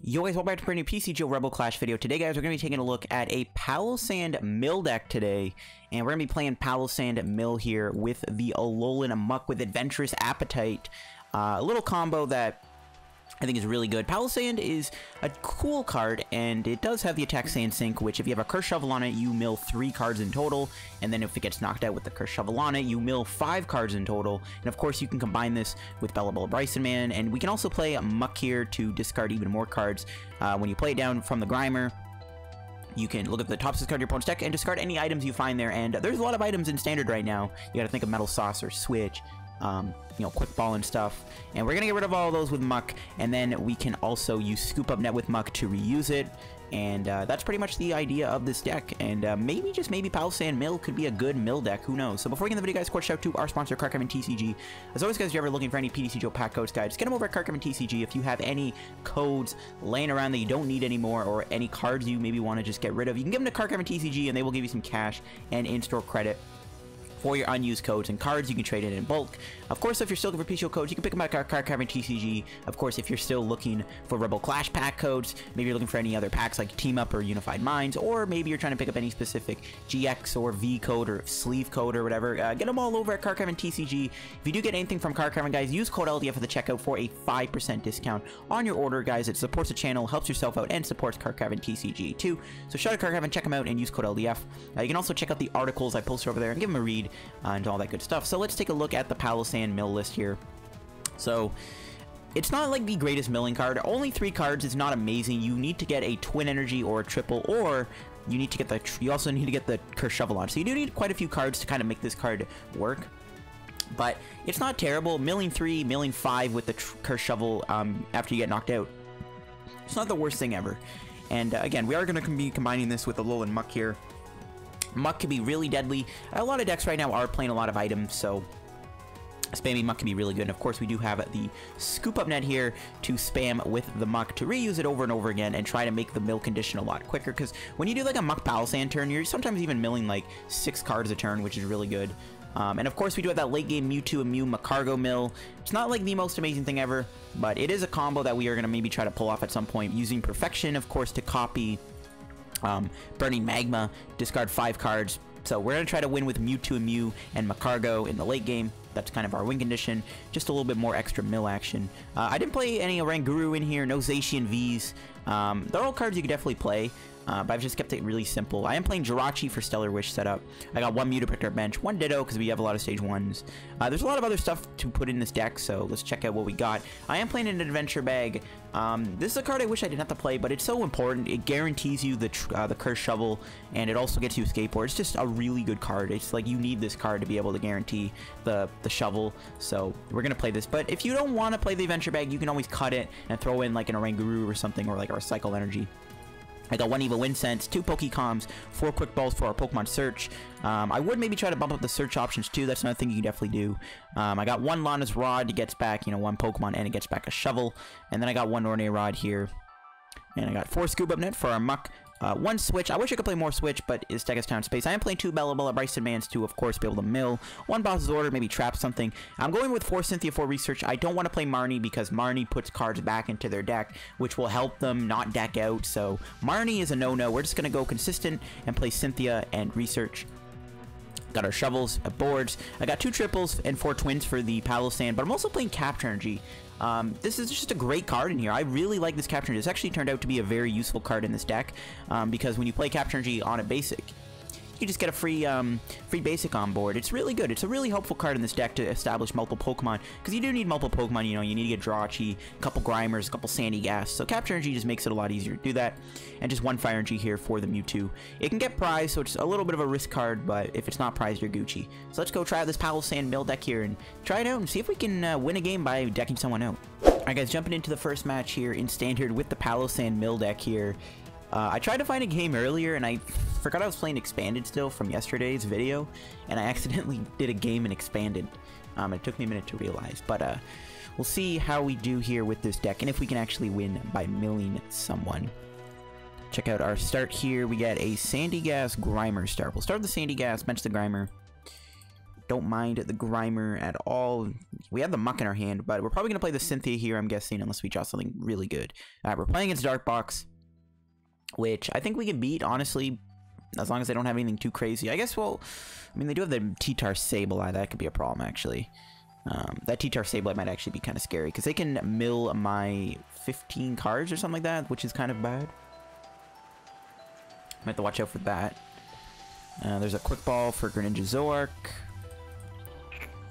Yo guys, welcome back to a brand new PTCGO Rebel Clash video. Today guys, we're going to be taking a look at a Palossand Mill deck today. And we're going to be playing Palossand Mill here with the Alolan Muk with Adventurous Appetite. A little combo that I think is really good. Palossand is a cool card, and it does have the attack Sand Sink, which if you have a Cursed Shovel on it, you mill 3 cards in total. And then if it gets knocked out with the Cursed Shovel on it, you mill 5 cards in total. And of course, you can combine this with Bellelba Brycen-Man, and we can also play a Muk here to discard even more cards. When you play it down from the Grimer, you can look at the top 6 cards of your opponent's deck and discard any items you find there. And there's a lot of items in Standard right now. You gotta think of Metal Saucer, Switch, you know, Quick Ball and stuff. And we're gonna get rid of all of those with Muk, and then we can also use Scoop Up Net with Muk to reuse it. And that's pretty much the idea of this deck. And maybe, just maybe, Palossand Mill could be a good mill deck. Who knows? So before we get into the video, guys, quick shout out to our sponsor, Cardcam and TCG. As always, guys, if you're ever looking for any PTCGO pack codes, guys, get them over at Cardcam and TCG. If you have any codes laying around that you don't need anymore, or any cards you maybe want to just get rid of, you can give them to Cardcam and TCG, and they will give you some cash and in-store credit for your unused codes and cards. You can trade it in bulk. Of course, if you're still looking for PTCGO codes, you can pick them at Cardcam and TCG. Of course, if you're still looking for Rebel Clash pack codes, maybe you're looking for any other packs like Team Up or Unified Minds, or maybe you're trying to pick up any specific GX or V code or sleeve code or whatever, get them all over at Cardcam and TCG. If you do get anything from Cardcam, guys, use code LDF at the checkout for a 5% discount on your order, guys. It supports the channel, helps yourself out, and supports Cardcam and TCG too. So shout out to Cardcam and check them out and use code LDF. You can also check out the articles I posted over there and give them a read and all that good stuff. So let's take a look at the Palossand Mill list here. So it's not like the greatest milling card. Only 3 cards is not amazing. You need to get a Twin Energy or a triple, or you need to get the you also need to get the Cursed Shovel on. So you do need quite a few cards to kind of make this card work. But it's not terrible. Milling 3, milling 5 with the Cursed Shovel after you get knocked out, it's not the worst thing ever. And again, we are going to be combining this with the Alolan Muk here. Muk can be really deadly. A lot of decks right now are playing a lot of items, so spamming Muk can be really good. And of course, we do have the Scoop Up Net here to spam with the Muk to reuse it over and over again and try to make the mill condition a lot quicker. Because when you do like a Muk Palossand turn, you're sometimes even milling like 6 cards a turn, which is really good. And of course, we do have that late game Mewtwo Mew Magcargo Mill. It's not like the most amazing thing ever, but it is a combo that we are going to maybe try to pull off at some point, using Perfection, of course, to copy Burning Magma, discard 5 cards. So we're going to try to win with Mewtwo Mew and Magcargo in the late game. That's kind of our win condition. Just a little bit more extra mill action. I didn't play any Oranguru in here, no Zacian Vs. They're all cards you could definitely play, but I've just kept it really simple. I am playing Jirachi for Stellar Wish setup. I got 1 Mew to pick our bench, 1 Ditto because we have a lot of stage 1s. There's a lot of other stuff to put in this deck, so let's check out what we got. I am playing an Adventure Bag. This is a card I wish I didn't have to play, but it's so important. It guarantees you the Cursed Shovel, and it also gets you Escape Board. It's just a really good card. It's like you need this card to be able to guarantee the shovel, so we're gonna play this. But if you don't want to play the Adventure Bag, you can always cut it and throw in like an Oranguru or something, or like a Recycle Energy. I got 1 Evo Incense, 2 Pokecoms, 4 Quick Balls for our Pokemon Search. I would maybe try to bump up the search options too. That's another thing you can definitely do. I got 1 Lana's Rod. It gets back, you know, 1 Pokemon, and it gets back a shovel. And then I got 1 Ordinary Rod here. And I got 4 Scoop Up Net for our Muk. 1 Switch. I wish I could play more Switch, but this deck has town space. I am playing 2 Bellelba Brycen-Man to, of course, be able to mill. 1 Boss's Order, maybe trap something. I'm going with 4 Cynthia for research. I don't want to play Marnie because Marnie puts cards back into their deck, which will help them not deck out. So Marnie is a no-no. We're just going to go consistent and play Cynthia and research. Got our shovels, boards. I got 2 triples and 4 twins for the Palossand, but I'm also playing Capture Energy. This is just a great card in here. I really like this Capture Energy. This actually turned out to be a very useful card in this deck, because when you play Capture Energy on a basic, you just get a free basic on board. It's really good. It's a really helpful card in this deck to establish multiple Pokemon, because you do need multiple Pokemon. You know, you need to get Jirachi, a couple Grimers, a couple Sandygast. So Capture Energy just makes it a lot easier to do that. And just 1 Fire Energy here for the Mewtwo. It can get prized, so it's a little bit of a risk card, but if it's not prized, you're Gucci. So let's go try out this Palossand Mill deck here and try it out and see if we can win a game by decking someone out. Alright guys, jumping into the first match here in Standard with the Palossand Mill deck here. I tried to find a game earlier, and I forgot I was playing Expanded still from yesterday's video, and I accidentally did a game in Expanded. It took me a minute to realize, but we'll see how we do here with this deck, and if we can actually win by milling someone. Check out our start here. We get a Sandygast Grimer start. We'll start with the Sandygast, bench the Grimer. Don't mind the Grimer at all. We have the Muk in our hand, but we're probably going to play the Cynthia here, I'm guessing, unless we draw something really good. Alright, we're playing against Darkbox, which I think we can beat, honestly, as long as they don't have anything too crazy. I guess, well, I mean, they do have the T-Tar Sableye. That could be a problem, actually. That T-Tar Sableye might actually be kind of scary, because they can mill my 15 cards or something like that, which is kind of bad. Might have to watch out for that. There's a Quick Ball for Greninja Zoroark.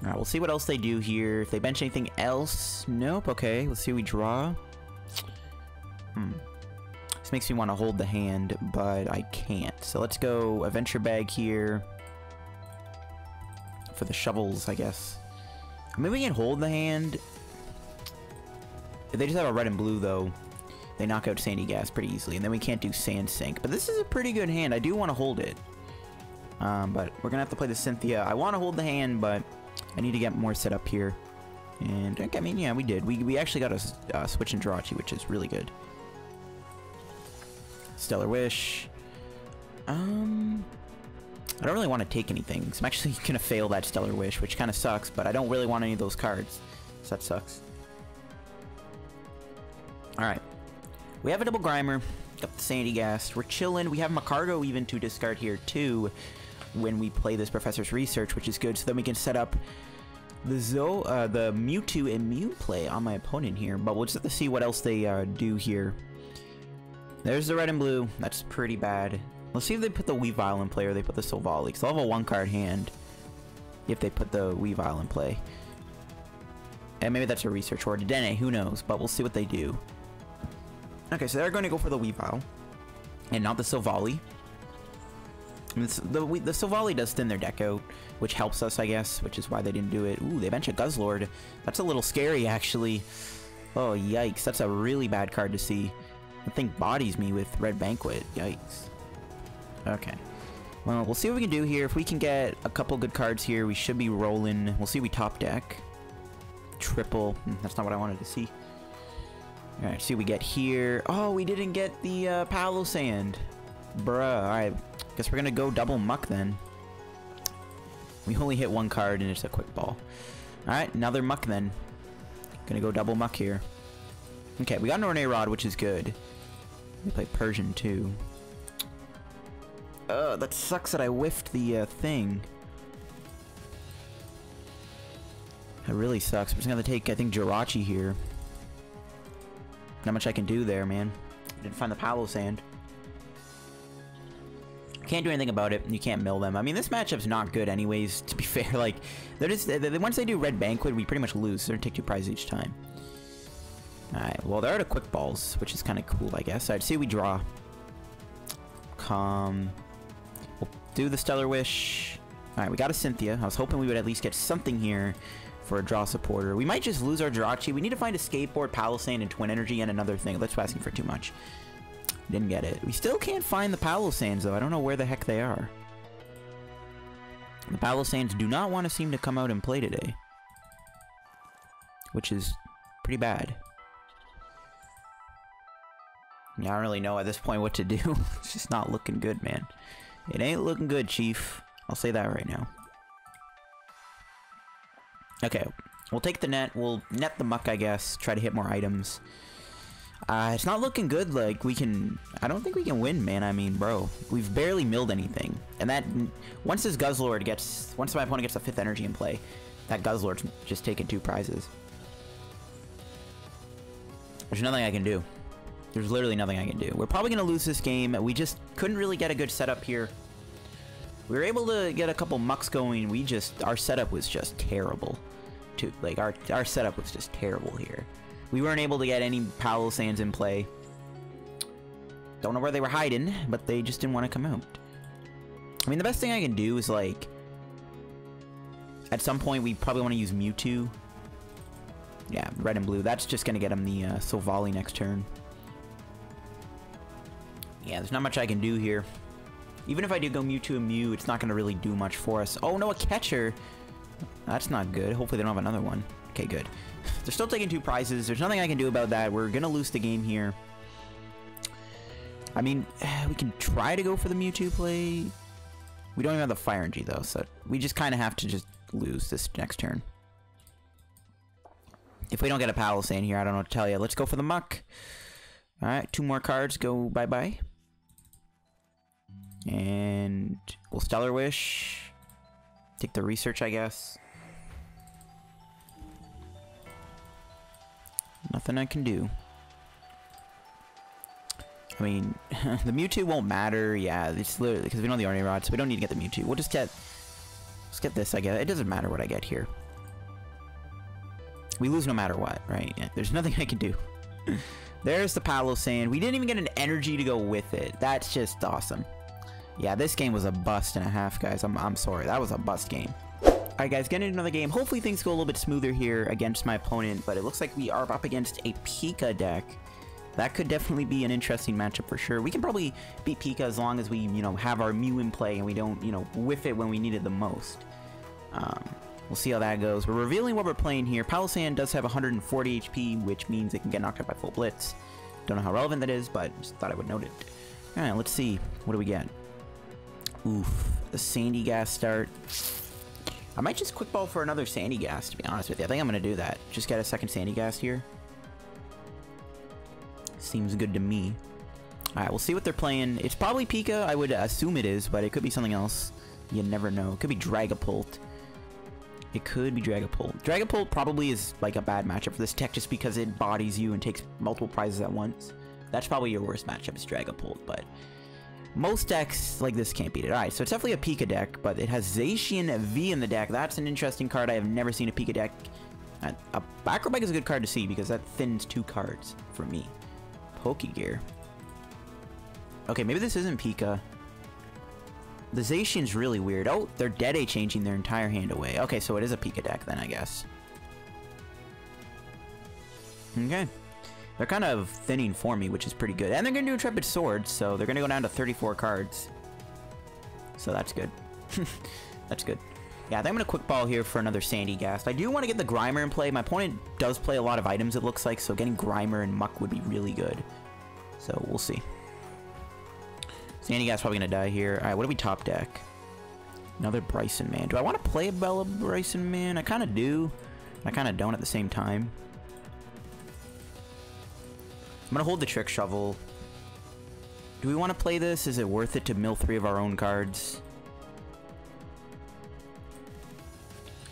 Alright, we'll see what else they do here. If they bench anything else. Nope, okay. Let's see what we draw. This makes me want to hold the hand, but I can't. So let's go Adventure Bag here. For the shovels, I guess. Maybe we can hold the hand. If they just have a red and blue, though, they knock out Sandygast pretty easily. And then we can't do Sand Sink. But this is a pretty good hand. I do want to hold it. But we're going to have to play the Cynthia. I want to hold the hand, but I need to get more set up here. And, I mean, yeah, we did. We actually got a switch in Jirachi, which is really good. Stellar Wish. I don't really want to take anything. So I'm actually going to fail that Stellar Wish, which kind of sucks, but I don't really want any of those cards. So that sucks. Alright. We have a double Grimer. Got the Sandygast. We're chilling. We have Magcargo even to discard here, too, when we play this Professor's Research, which is good. So then we can set up the Mewtwo and Mew play on my opponent here. But we'll just have to see what else they do here. There's the red and blue. That's pretty bad. Let's see if they put the Weavile in play or they put the Silvally, because they'll have a one-card hand if they put the Weavile in play. And maybe that's a Research or a Dedenne, who knows, but we'll see what they do. Okay, so they're going to go for the Weavile, and not the Silvally. The Silvally does thin their deck out, which helps us, I guess, which is why they didn't do it. Ooh, they bench a Guzzlord. That's a little scary, actually. Oh, yikes. That's a really bad card to see. I think bodies me with Red Banquet. Yikes. Okay. Well, we'll see what we can do here. If we can get a couple good cards here, we should be rolling. We'll see if we top deck. Triple. That's not what I wanted to see. Alright, see what we get here. Oh, we didn't get the Palossand. Bruh. Alright. Guess we're gonna go double Muk then. We only hit one card and it's a Quick Ball. Alright, another Muk then. Gonna go double Muk here. Okay, we got an Ordinary Rod, which is good. We play Persian too. That sucks that I whiffed the thing. That really sucks. We're just gonna take, I think, Jirachi here. Not much I can do there, man. Didn't find the Palossand. Can't do anything about it. You can't mill them. I mean, this matchup's not good anyways, to be fair. Like, they're just, once they do Red Banquet, we pretty much lose. They're gonna take 2 prizes each time. Alright, well, they're out of Quick Balls, which is kind of cool, I guess. Alright, see what we draw. We'll do the Stellar Wish. Alright, we got a Cynthia. I was hoping we would at least get something here for a draw supporter. We might just lose our Jirachi. We need to find Escape Board, Palossand, and Twin Energy, and another thing. That's asking for too much. Didn't get it. We still can't find the Palossands, though. I don't know where the heck they are. The Palossands do not want to seem to come out and play today, which is pretty bad. Yeah, I don't really know at this point what to do. It's just not looking good, man. It ain't looking good, Chief. I'll say that right now. Okay, we'll take the net. We'll net the Muk, I guess. Try to hit more items. It's not looking good. Like, we can... I don't think we can win, man. I mean, bro. We've barely milled anything. And that... Once this Guzzlord gets... Once my opponent gets a 5th energy in play, that Guzzlord's just taking 2 prizes. There's nothing I can do. There's literally nothing I can do. We're probably going to lose this game. We just couldn't really get a good setup here. We were able to get a couple Muks going. Our setup was just terrible. Like, our setup was just terrible here. We weren't able to get any Palossands in play. Don't know where they were hiding, but they just didn't want to come out. I mean, the best thing I can do is, like... At some point, we probably want to use Mewtwo. Yeah, red and blue. That's just going to get him the Silvally next turn. Yeah, there's not much I can do here. Even if I do go Mewtwo and Mew, it's not going to really do much for us. Oh, no, a catcher. That's not good. Hopefully they don't have another one. Okay, good. They're still taking 2 prizes. There's nothing I can do about that. We're going to lose the game here. I mean, we can try to go for the Mewtwo play. We don't even have the Fire Energy, though, so we just kind of have to just lose this next turn. If we don't get a Palossand here, I don't know what to tell you. Let's go for the Muk. Alright, 2 more cards go bye-bye. And we'll Stellar Wish. Take the research, I guess. Nothing I can do. I mean, the Mewtwo won't matter. Yeah, it's literally because we don't have the Ordinary Rod, so we don't need to get the Mewtwo. We'll just get... Let's get this, I guess. It doesn't matter what I get here. We lose no matter what, right? Yeah, there's nothing I can do. There's the Palossand. We didn't even get an energy to go with it. That's just awesome. Yeah, this game was a bust and a half, guys. I'm sorry. That was a bust game. Alright, guys, getting into another game. Hopefully things go a little bit smoother here against my opponent, but it looks like we are up against a Pika deck. That could definitely be an interesting matchup for sure. We can probably beat Pika as long as we, you know, have our Mew in play and we don't, you know, whiff it when we need it the most. We'll see how that goes. We're revealing what we're playing here. Palossand does have 140 HP, which means it can get knocked out by full blitz. Don't know how relevant that is, but just thought I would note it. Alright, let's see. What do we get? Oof. The Sandygast start. I might just quick ball for another Sandygast, to be honest with you. I think I'm going to do that. Just get a second Sandygast here. Seems good to me. Alright, we'll see what they're playing. It's probably Pika. I would assume it is, but it could be something else. You never know. It could be Dragapult. It could be Dragapult. Dragapult probably is like a bad matchup for this tech just because it bodies you and takes multiple prizes at once. That's probably your worst matchup is Dragapult, but most decks like this can't beat it. Alright, so it's definitely a Pika deck, but it has Zacian V in the deck. That's an interesting card. I have never seen a Pika deck. A Acrobyte is a good card to see because that thins 2 cards for me. Pokegear. Okay, maybe this isn't Pika. The Zacian's really weird. Oh, they're Dede changing their entire hand away. Okay, so it is a Pika deck then, I guess. Okay. They're kind of thinning for me, which is pretty good. And they're going to do Intrepid Sword, so they're going to go down to 34 cards. So that's good. That's good. Yeah, I think I'm going to quick ball here for another Sandygast. I do want to get the Grimer in play. My opponent does play a lot of items, it looks like, so getting Grimer and Muk would be really good. So we'll see. Sandygast's probably going to die here. Alright, what do we top deck? Another Brycen-Man. Do I want to play a Bellelba Brycen-Man? I kind of do. I kind of don't at the same time. I'm going to hold the Trick Shovel. Do we want to play this? Is it worth it to mill 3 of our own cards?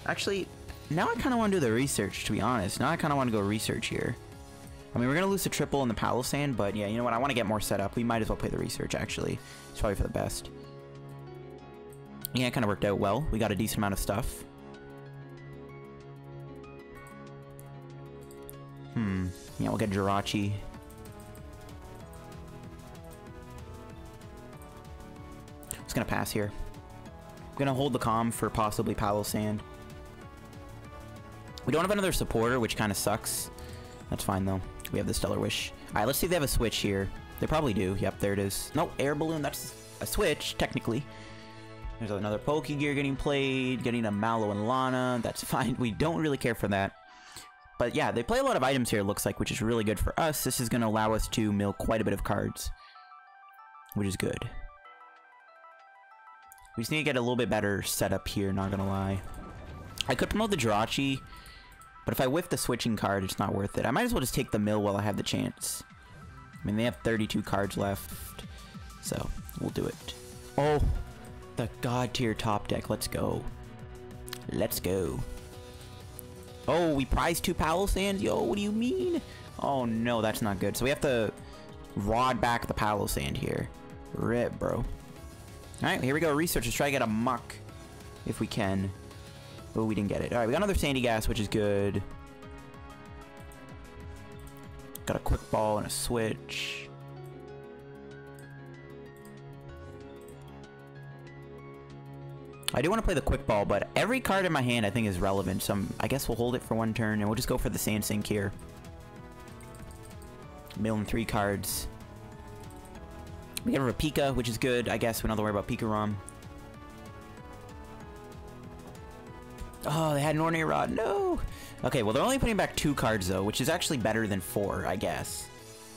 Actually, now I kind of want to do the research, to be honest. Now I kind of want to go research here. I mean, we're going to lose the triple in the Palossand, but yeah, you know what? I want to get more set up. We might as well play the research, actually. It's probably for the best. Yeah, it kind of worked out well. We got a decent amount of stuff. Yeah, we'll get Jirachi. Just going to pass here. I'm going to hold the calm for possibly Palossand. We don't have another supporter, which kind of sucks. That's fine, though. We have the Stellar Wish. Alright, let's see if they have a switch here. They probably do. Yep, there it is. No, Air Balloon. That's a switch, technically. There's another Pokegear getting played. Getting a Mallow and Lana. That's fine. We don't really care for that. But yeah, they play a lot of items here, it looks like, which is really good for us. This is going to allow us to mill quite a bit of cards, which is good. We just need to get a little bit better setup here, not going to lie. I could promote the Jirachi, but if I whiff the switching card, it's not worth it. I might as well just take the mill while I have the chance. I mean, they have 32 cards left, so we'll do it. Oh, the God tier top deck. Let's go. Let's go. Oh, we prized 2 Palossands? Yo, what do you mean? Oh, no, that's not good. So we have to rod back the Palossand here. Rip, bro. Alright, here we go. Research. Let's try to get a Muk if we can. Oh, we didn't get it. Alright, we got another Sandygast, which is good. Got a quick ball and a switch. I do want to play the quick ball, but every card in my hand I think is relevant, so I guess we'll hold it for 1 turn, and we'll just go for the Sand Sink here. Milling 3 cards. We get rid of Pika, which is good, I guess. We don't have to worry about Pika-Rom. Oh, they had an Ordinary Rod. No! Okay, well, they're only putting back 2 cards, though, which is actually better than 4, I guess.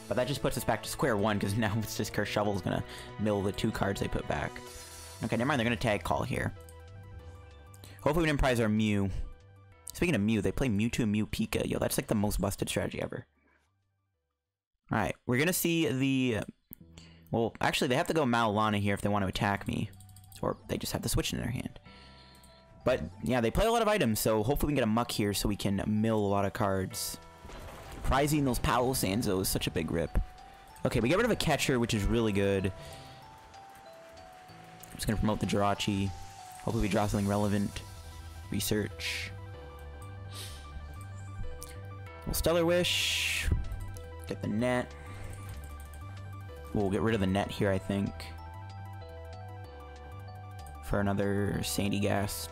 But that just puts us back to square 1, because now it's just Cursed Shovel's gonna mill the 2 cards they put back. Okay, never mind. They're gonna tag call here. Hopefully we didn't prize our Mew. Speaking of Mew, they play Mewtwo Mew-Pika. Yo, that's like the most busted strategy ever. Alright, we're gonna see the... Well, actually, they have to go Lana here if they want to attack me. Or they just have the switch in their hand. But, yeah, they play a lot of items, so hopefully we can get a Muck here so we can mill a lot of cards. Prizing those Palossands, though, is such a big rip. Okay, we get rid of a catcher, which is really good. I'm just gonna promote the Jirachi. Hopefully we draw something relevant. Research. We'll Stellar Wish. Get the net. We'll get rid of the net here, I think. For another Sandygast.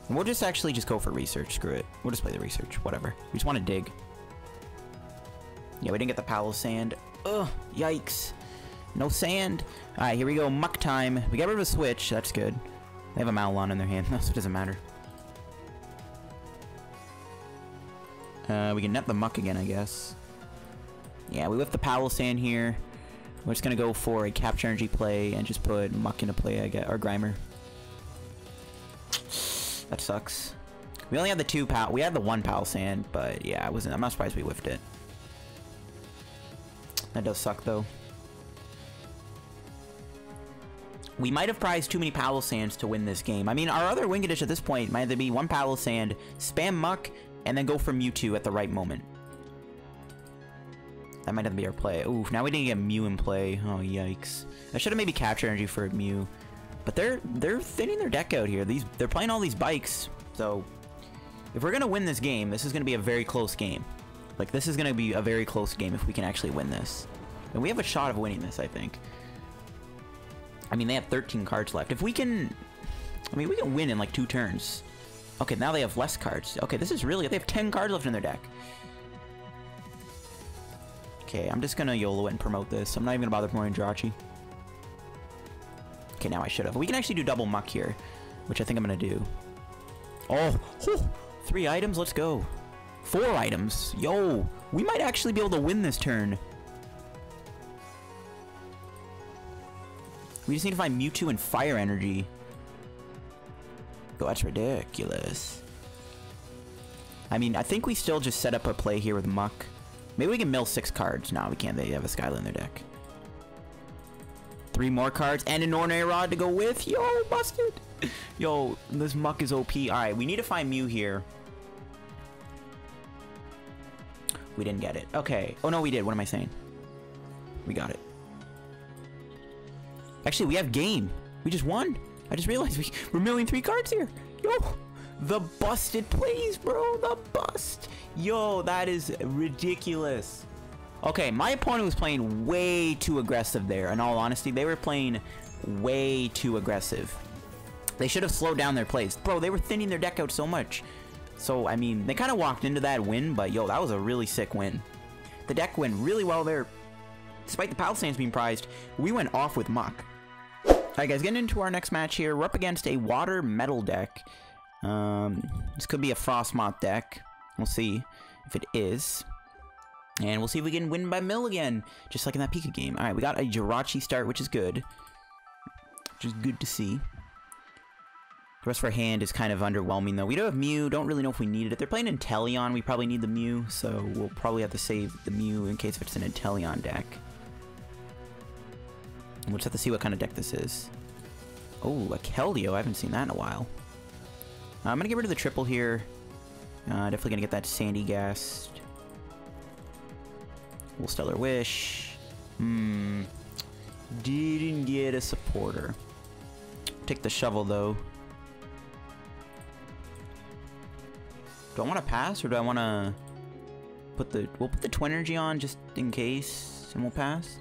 And we'll just actually just go for research. Screw it. We'll just play the research. Whatever. We just want to dig. Yeah, we didn't get the Palossand. Ugh, yikes. No sand. Alright, here we go. Muck time. We got rid of a switch. That's good. They have a Alolan in their hand, so it doesn't matter. We can net the Muck again, I guess. Yeah, we whiff the Palossand here. We're just gonna go for a Capture Energy play and just put Muck into play, I guess, or Grimer. That sucks. We only had the we had the one Palossand, but yeah, I'm not surprised we whiffed it. That does suck, though. We might have prized too many Palossands to win this game. I mean, our other win condition at this point might either be one Palossand, spam Muck, and then go for Mewtwo at the right moment. That might have to be our play. Ooh, now we didn't get Mew in play. Oh, yikes. I should have maybe Capture Energy for Mew. But they're thinning their deck out here. They're playing all these bikes. So, if we're going to win this game, this is going to be a very close game. Like, this is going to be a very close game if we can actually win this. And we have a shot of winning this, I think. I mean, they have 13 cards left. If we can... I mean, we can win in, like, 2 turns. Okay, now they have less cards. Okay, this is really... They have 10 cards left in their deck. Okay, I'm just gonna YOLO it and promote this. I'm not even gonna bother promoting Jirachi. Okay, now I should have. We can actually do double Muck here, which I think I'm gonna do. Oh, whew, 3 items. Let's go. 4 items. Yo, we might actually be able to win this turn. We just need to find Mewtwo and Fire Energy. Oh, that's ridiculous. I mean, I think we still just set up a play here with Muck. Maybe we can mill 6 cards. No, we can't. They have a Skyla in their deck. 3 more cards and an Ordinary Rod to go with. Yo, busted. Yo, this Muck is OP. Alright, we need to find Mew here. We didn't get it. Okay. Oh, no, we did. What am I saying? We got it. Actually, we have game. We just won. I just realized we're milling 3 cards here. Yo, the busted plays, bro. The bust. Yo, that is ridiculous. Okay, my opponent was playing way too aggressive there. In all honesty, they were playing way too aggressive. They should have slowed down their plays. Bro, they were thinning their deck out so much. So, I mean, they kind of walked into that win, but yo, that was a really sick win. The deck went really well there. Despite the Palossands being prized, we went off with Muck. Alright guys, getting into our next match here. We're up against a Water Metal deck. This could be a Frostmoth deck. We'll see if it is. And we'll see if we can win by mill again, just like in that Pika game. Alright, we got a Jirachi start, which is good. Which is good to see. The rest of our hand is kind of underwhelming, though. We do have Mew. Don't really know if we needed it. They're playing Inteleon. We probably need the Mew, so we'll probably have to save the Mew in case if it's an Inteleon deck. And we'll just have to see what kind of deck this is. Oh, a Keldeo. I haven't seen that in a while. I'm going to get rid of the triple here. Definitely going to get that Sandygast. We'll Stellar Wish. Didn't get a supporter. Take the shovel, though. Do I want to pass, or do I want to put the... We'll put the Twin Energy on just in case, and we'll pass.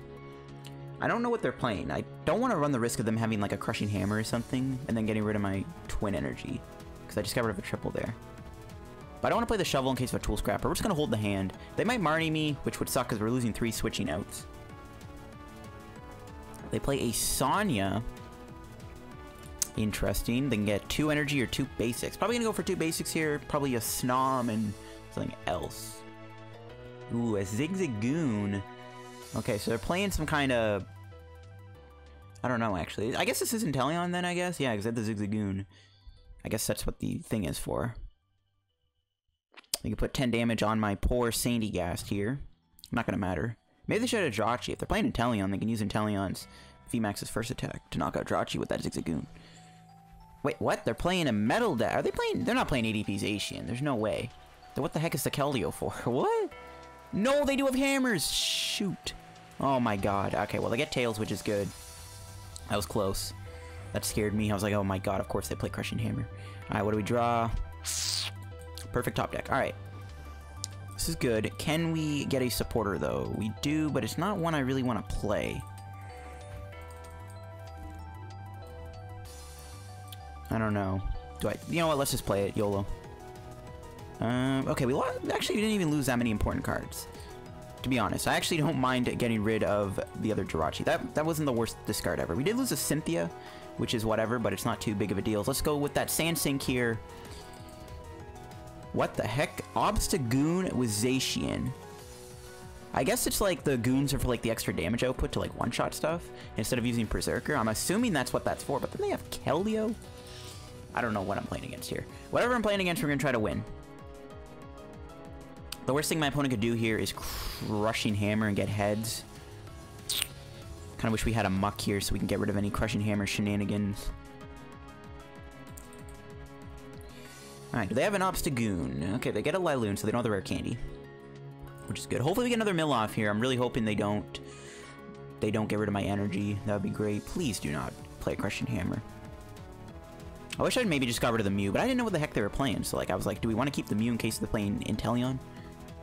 I don't know what they're playing. I don't want to run the risk of them having like a Crushing Hammer or something, and then getting rid of my Twin Energy. Because I just got rid of a triple there. But I don't want to play the shovel in case of a Tool Scrapper. We're just going to hold the hand. They might Marnie me, which would suck because we're losing 3 switching outs. They play a Sonya. Interesting. They can get 2 energy or 2 basics. Probably going to go for 2 basics here. Probably a Snom and something else. Ooh, a Zigzagoon. Okay, so they're playing some kind of... I don't know, actually. I guess this is Inteleon then, I guess? Yeah, because I had the Zigzagoon. I guess that's what the thing is for. You can put 10 damage on my poor Sandygast here. Not gonna matter. Maybe they should have Jirachi. If they're playing Inteleon, they can use Inteleon's VMAX's first attack to knock out Jirachi with that Zigzagoon. Wait, what? They're playing a metal deck. Are they playing? They're not playing ADP's Asian. There's no way. Then what the heck is the Keldeo for? What? No, they do have hammers. Shoot. Oh my god. Okay, well, they get Tails, which is good. That was close. That scared me. I was like, oh my god, of course they play Crushing Hammer. Alright, what do we draw? Perfect top deck. Alright. This is good. Can we get a supporter, though? We do, but it's not one I really want to play. I don't know. Do I? You know what? Let's just play it. YOLO. Okay, we actually didn't even lose that many important cards. To be honest, I actually don't mind getting rid of the other Jirachi. That wasn't the worst discard ever. We did lose a Cynthia, which is whatever, but it's not too big of a deal. Let's go with that Sandsink here. What the heck? Obstagoon with Zacian. I guess it's like the goons are for like the extra damage output to like one-shot stuff instead of using Berserker. I'm assuming that's what that's for, but then they have Keldeo? I don't know what I'm playing against here. Whatever I'm playing against, we're going to try to win. The worst thing my opponent could do here is Crushing Hammer and get heads. Kind of wish we had a Muck here so we can get rid of any Crushing Hammer shenanigans. Alright, do they have an Obstagoon? Okay, they get a Liloon, so they don't have the rare candy. Which is good. Hopefully we get another Mill off here. I'm really hoping they don't get rid of my energy. That would be great. Please do not play Crushing Hammer. I wish I'd maybe just got rid of the Mew, but I didn't know what the heck they were playing. So like I was like, do we want to keep the Mew in case they're playing Inteleon?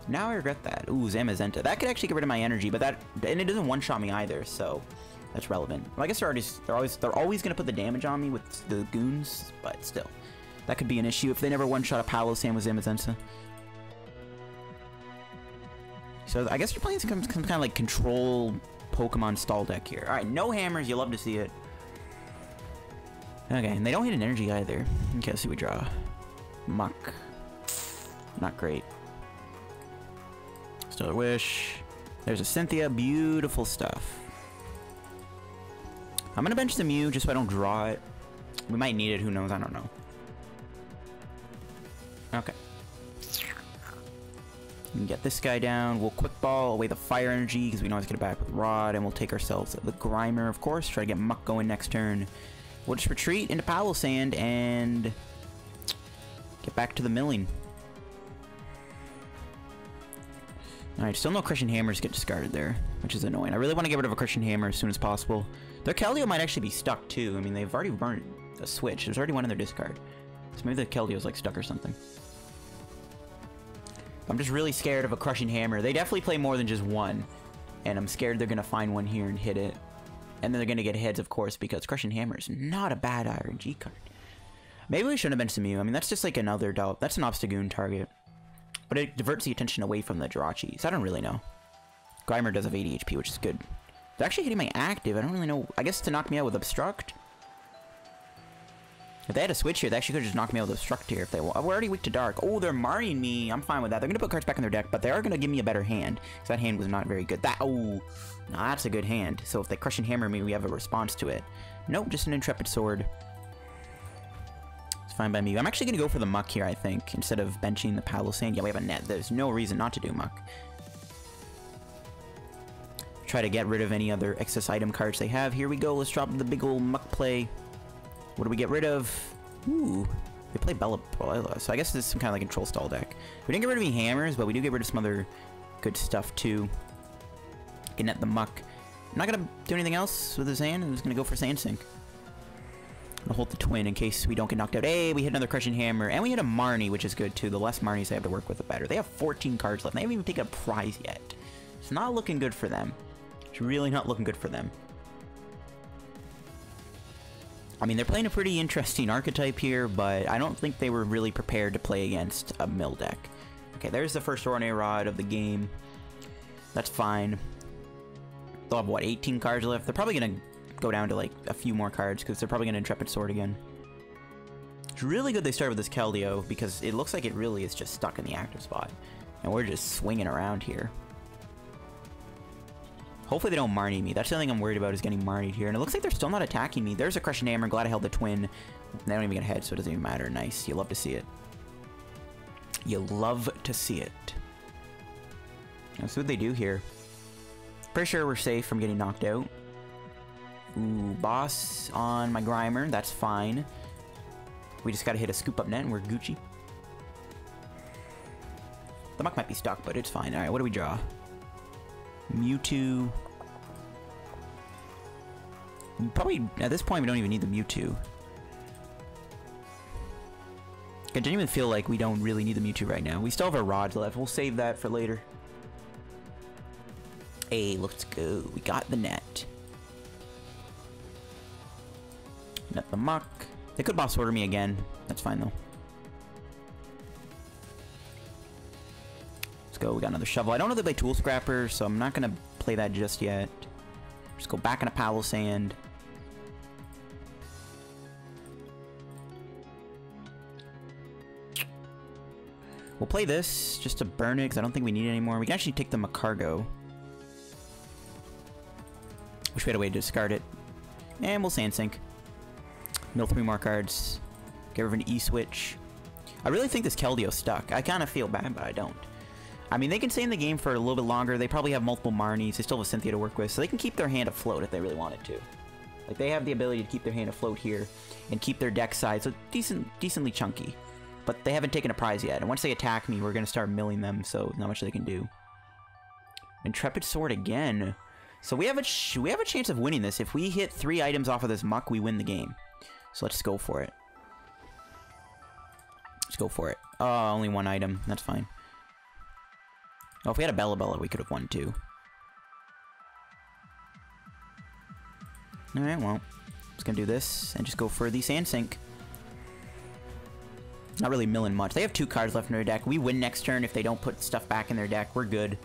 Now I regret that. Ooh, Zamazenta. That could actually get rid of my energy, but and it doesn't one-shot me either, so that's relevant. Well, I guess they're always gonna put the damage on me with the goons, but still. That could be an issue if they never one-shot a Palossand with Zamazenta. So I guess you're playing some kind of like control Pokemon stall deck here. Alright, no hammers, you love to see it. Okay, and they don't hit an energy either. Okay, let's see what we draw. Muck. Not great. Still a Wish. There's a Cynthia. Beautiful stuff. I'm gonna bench the Mew just so I don't draw it. We might need it, who knows, I don't know. Okay. We can get this guy down. We'll Quick Ball away the Fire Energy because we know how to get it back with Rod, and we'll take ourselves the Grimer, of course. Try to get Muck going next turn. We'll just retreat into Palossand and get back to the milling. Alright, still no Crushing Hammers get discarded there, which is annoying. I really want to get rid of a Crushing Hammer as soon as possible. Their Keldeo might actually be stuck too. I mean, they've already burned a switch. There's already one in their discard. So maybe the Keldeo's like stuck or something. I'm just really scared of a Crushing Hammer. They definitely play more than just one. And I'm scared they're going to find one here and hit it. And then they're going to get heads, of course, because Crushing Hammer is not a bad RNG card. Maybe we shouldn't have been Mew. I mean, that's just like another doubt. That's an Obstagoon target. But it diverts the attention away from the Jirachi. So I don't really know. Grimer does have 80 HP, which is good. They're actually hitting my active. I don't really know. I guess to knock me out with Obstruct. If they had a switch here, they actually could just knock me out with Obstruct here if they want. We're already weak to Dark. Oh, they're Marrying me. I'm fine with that. They're going to put cards back in their deck, but they are going to give me a better hand. Because that hand was not very good. Oh, no, that's a good hand. So if they Crushing Hammer me, we have a response to it. Nope, just an Intrepid Sword. It's fine by me. I'm actually going to go for the Muck here, I think, instead of benching the Palossand. Yeah, we have a net. There's no reason not to do Muck. Try to get rid of any other excess item cards they have. Here we go. Let's drop the big old Muck play. What do we get rid of? Ooh, they play Bellelba, so I guess this is some kind of like control stall deck. We didn't get rid of any hammers, but we do get rid of some other good stuff too. Can net the Muck. I'm not gonna do anything else with his hand. I'm just gonna go for Sandsink. I'll hold the Twin in case we don't get knocked out. Hey, we hit another Crushing Hammer, and we hit a Marnie, which is good too. The less Marnies I have to work with, the better. They have 14 cards left. They haven't even taken a prize yet. It's not looking good for them. It's really not looking good for them. I mean, they're playing a pretty interesting archetype here, but I don't think they were really prepared to play against a Mill deck. Okay, there's the first Ordinary Rod of the game. That's fine. They'll have, what, 18 cards left? They're probably going to go down to, like, a few more cards, because they're probably going to Intrepid Sword again. It's really good they started with this Keldeo, because it looks like it really is just stuck in the active spot. And we're just swinging around here. Hopefully they don't Marnie me. That's the only thing I'm worried about is getting Marnied here. And it looks like they're still not attacking me. There's a Crushing Hammer. Glad I held the Twin. They don't even get ahead, so it doesn't even matter. Nice. You love to see it. You love to see it. Let's see what they do here. Pretty sure we're safe from getting knocked out. Ooh, boss on my Grimer. That's fine. We just gotta hit a Scoop Up Net and we're Gucci. The Muk might be stuck, but it's fine. Alright, what do we draw? Mewtwo. Probably, at this point, we don't even need the Mewtwo. I genuinely feel like we don't really need the Mewtwo right now. We still have our rods left. We'll save that for later. Hey, let's go. We got the net. Net the Muk. They could boss order me again. That's fine, though. Let's go. We got another shovel. I don't know they play Tool Scrapper, so I'm not going to play that just yet. Just go back into Palossand. We'll play this just to burn it, because I don't think we need it anymore. We can actually take the Magcargo. Wish we had a way to discard it. And we'll Sand Sink. Mill 3 more cards. Get rid of an E-Switch. I really think this Keldeo stuck. I kind of feel bad, but I don't. I mean, they can stay in the game for a little bit longer. They probably have multiple Marnies. They still have a Cynthia to work with, so they can keep their hand afloat if they really wanted to. Like, they have the ability to keep their hand afloat here and keep their deck size so decently chunky. But they haven't taken a prize yet, and once they attack me, we're going to start milling them, so not much they can do. Intrepid Sword again. So we have a chance of winning this. If we hit 3 items off of this Muk, we win the game. So let's go for it. Let's go for it. Oh, only 1 item. That's fine. Oh, if we had a Bellelba, we could have won too. Alright, well. Just gonna do this and just go for the Sand Sink. Not really milling much. They have 2 cards left in their deck. We win next turn if they don't put stuff back in their deck. We're good.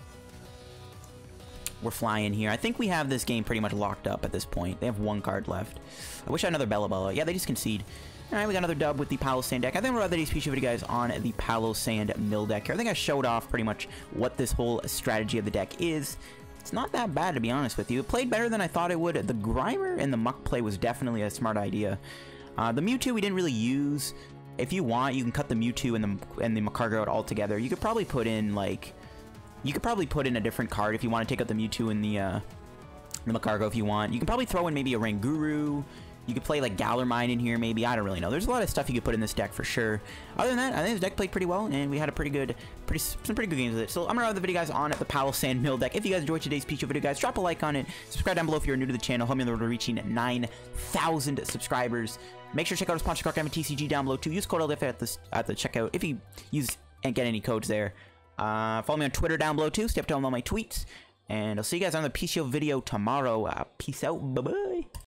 We're flying here. I think we have this game pretty much locked up at this point. They have 1 card left. I wish I had another Bellelba. Yeah, they just concede. Alright, we got another dub with the Palossand deck. I think we're about to speech video guys on the Palossand Mill deck here. I think I showed off pretty much what this whole strategy of the deck is. It's not that bad, to be honest with you. It played better than I thought it would. The Grimer and the Muk play was definitely a smart idea. The Mewtwo we didn't really use. If you want, you can cut the Mewtwo and the Magcargo out altogether. You could probably put in, like... You could probably put in a different card if you want to take out the Mewtwo and the Magcargo if you want. You can probably throw in maybe a Ranguru. You could play like Galarmine in here maybe. I don't really know. There's a lot of stuff you could put in this deck for sure. Other than that, I think this deck played pretty well and we had a some pretty good games with it. So I'm gonna have the video guys on at the Palossand Mill deck. If you guys enjoyed today's Pichu video guys, drop a like on it. Subscribe down below if you're new to the channel. Help me on the road to reaching 9,000 subscribers. Make sure to check out our sponsor card, TCG down below too. Use code LDF at the checkout if you use and get any codes there. Follow me on Twitter down below too. Stay up to all my tweets. And I'll see you guys on the PCO video tomorrow. Peace out. Bye-bye.